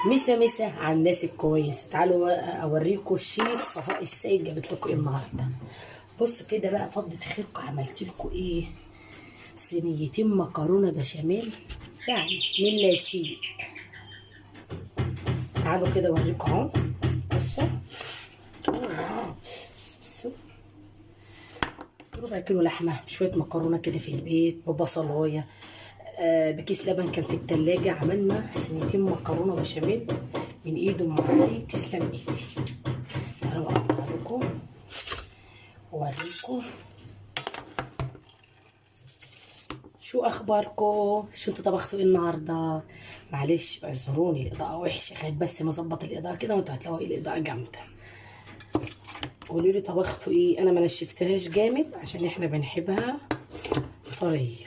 مسا مسا على الناس الكويسه. تعالوا اوريكم الشيف صفاء السيد جابت لكم ايه النهارده. بصوا كده بقى، فضة خيركم عملت لكم ايه؟ صينيتين مكرونه بشاميل، يعني من لا شيء. تعالوا كده اوريكم اهو. بصوا بصوا، ربع كيلو لحمه بشويه مكرونه كده في البيت ببصلايه، بكيس لبن كان في التلاجة. عملنا صينيتين مكرونه بشاميل من ايد ام علي، تسلم ايدي. تعالوا اقطع لكم واوريكم شو اخباركم، شو انتوا طبختوا ايه النهارده. معلش اعذروني الاضاءه وحشه، خايف بس ما اظبط الاضاءه كده وانتوا هتلاقوا الاضاءه جامده. قولوا لي طبختوا ايه. انا ما نشفتهاش جامد عشان احنا بنحبها طريه.